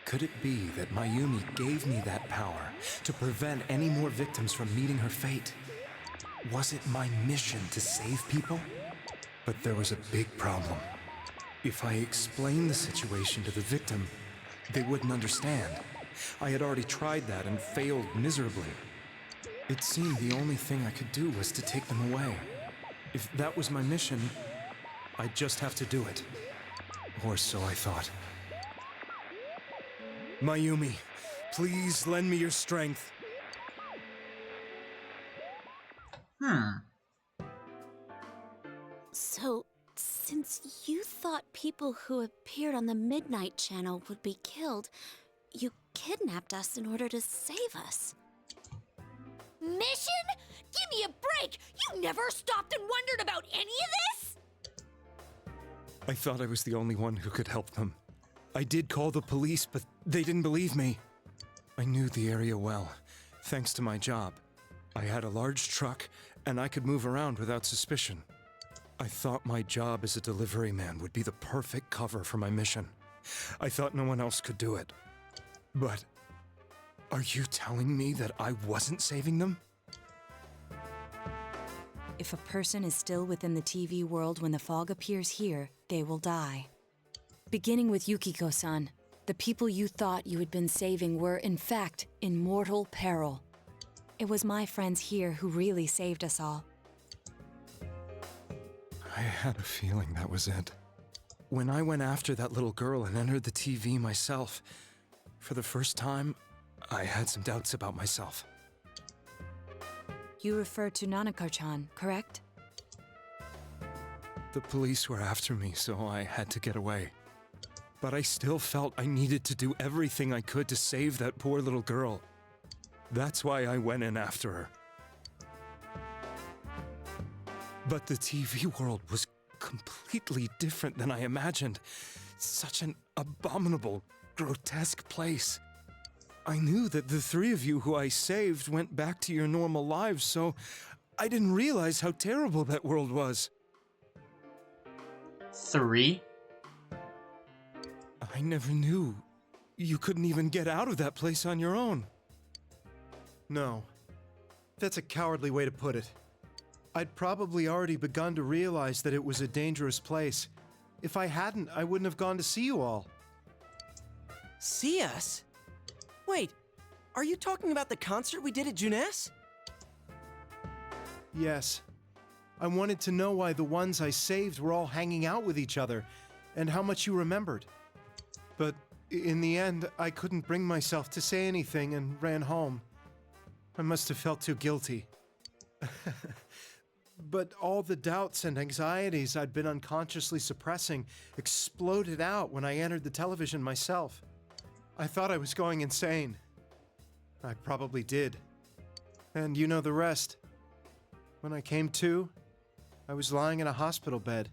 Could it be that Mayumi gave me that power to prevent any more victims from meeting her fate? Was it my mission to save people? But there was a big problem. If I explained the situation to the victim, they wouldn't understand. I had already tried that and failed miserably. It seemed the only thing I could do was to take them away. If that was my mission, I'd just have to do it. Or so I thought. Mayumi, please lend me your strength. So, since you thought people who appeared on the Midnight Channel would be killed, you kidnapped us in order to save us. Mission? Give me a break! You never stopped and wondered about any of this? I thought I was the only one who could help them. I did call the police, but they didn't believe me. I knew the area well, thanks to my job. I had a large truck, and I could move around without suspicion. I thought my job as a delivery man would be the perfect cover for my mission. I thought no one else could do it. But are you telling me that I wasn't saving them? If a person is still within the TV world when the fog appears here, they will die. Beginning with Yukiko-san, the people you thought you had been saving were, in fact, in mortal peril. It was my friends here who really saved us all. I had a feeling that was it. When I went after that little girl and entered the TV myself, for the first time, I had some doubts about myself. You refer to Nanako-chan, correct? The police were after me, so I had to get away. But I still felt I needed to do everything I could to save that poor little girl. That's why I went in after her. But the TV world was completely different than I imagined. Such an abominable, grotesque place. I knew that the three of you who I saved went back to your normal lives, so I didn't realize how terrible that world was. 3? I never knew. You couldn't even get out of that place on your own. No. That's a cowardly way to put it. I'd probably already begun to realize that it was a dangerous place. If I hadn't, I wouldn't have gone to see you all. See us? Wait, are you talking about the concert we did at Juness? Yes. I wanted to know why the ones I saved were all hanging out with each other, and how much you remembered. But in the end, I couldn't bring myself to say anything and ran home. I must have felt too guilty. But all the doubts and anxieties I'd been unconsciously suppressing exploded out when I entered the television myself. I thought I was going insane. I probably did. And you know the rest. When I came to, I was lying in a hospital bed.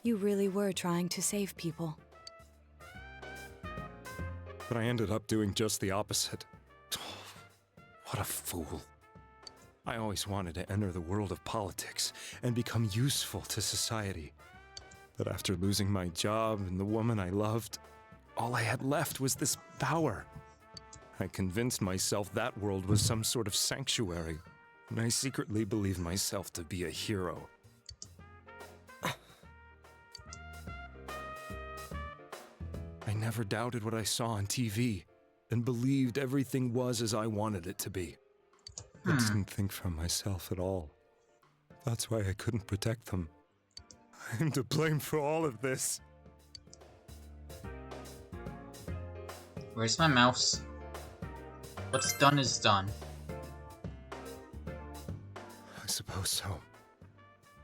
You really were trying to save people. But I ended up doing just the opposite. What a fool. I always wanted to enter the world of politics and become useful to society. But after losing my job and the woman I loved, all I had left was this power. I convinced myself that world was some sort of sanctuary, and I secretly believed myself to be a hero. I never doubted what I saw on TV, and believed everything was as I wanted it to be. I didn't think for myself at all. That's why I couldn't protect them. I'm to blame for all of this. Where's my mouse? What's done is done. I suppose so.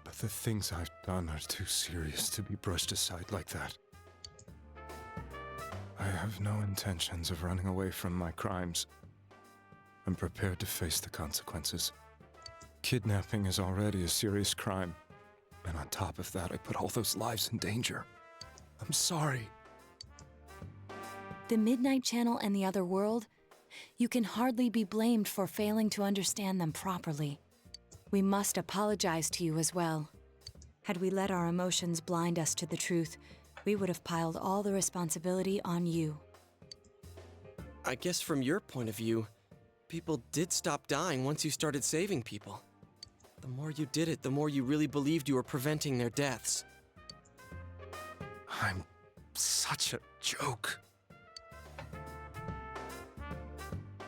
But the things I've done are too serious to be brushed aside like that. I have no intentions of running away from my crimes. I'm prepared to face the consequences. Kidnapping is already a serious crime, and on top of that, I put all those lives in danger. I'm sorry. The Midnight Channel and the other world, you can hardly be blamed for failing to understand them properly. We must apologize to you as well. Had we let our emotions blind us to the truth, we would have piled all the responsibility on you. I guess from your point of view, people did stop dying once you started saving people. The more you did it, the more you really believed you were preventing their deaths. I'm such a joke.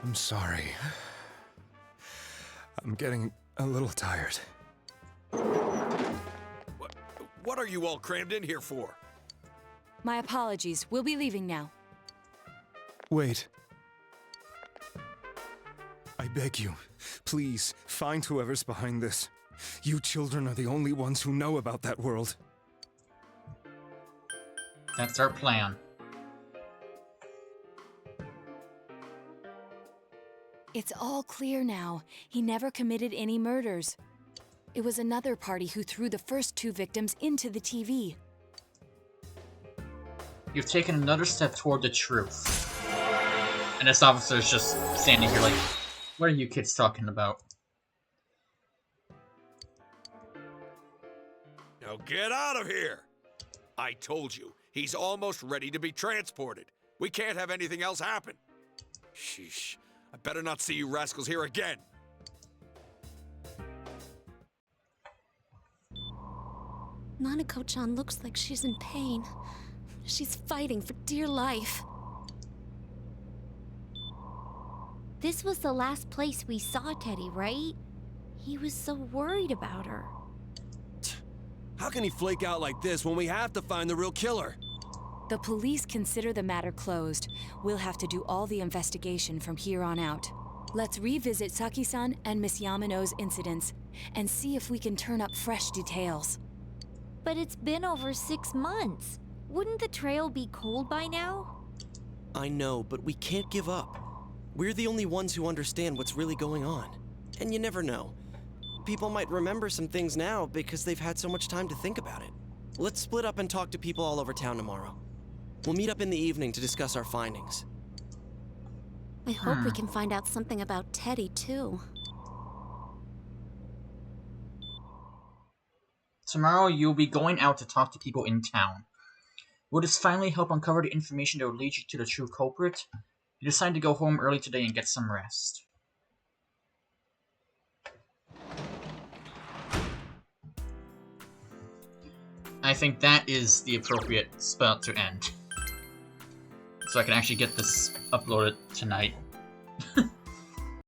I'm sorry. I'm getting a little tired. What are you all crammed in here for? My apologies. We'll be leaving now. Wait. I beg you, please, find whoever's behind this. You children are the only ones who know about that world. That's our plan. It's all clear now. He never committed any murders. It was another party who threw the first two victims into the TV. You've taken another step toward the truth. And this officer's just standing here like, what are you kids talking about? Now get out of here! I told you, he's almost ready to be transported. We can't have anything else happen. Sheesh. I better not see you rascals here again. Nanako-chan looks like she's in pain. She's fighting for dear life. This was the last place we saw Teddy, right? He was so worried about her. How can he flake out like this when we have to find the real killer? The police consider the matter closed. We'll have to do all the investigation from here on out. Let's revisit Saki-san and Miss Yamano's incidents and see if we can turn up fresh details. But it's been over 6 months. Wouldn't the trail be cold by now? I know, but we can't give up. We're the only ones who understand what's really going on. And you never know. People might remember some things now because they've had so much time to think about it. Let's split up and talk to people all over town tomorrow. We'll meet up in the evening to discuss our findings. I hope we can find out something about Teddy, too. Tomorrow you'll be going out to talk to people in town. Will this finally help uncover the information that will lead you to the true culprit? You decide to go home early today and get some rest. I think that is the appropriate spot to end. So I can actually get this uploaded tonight.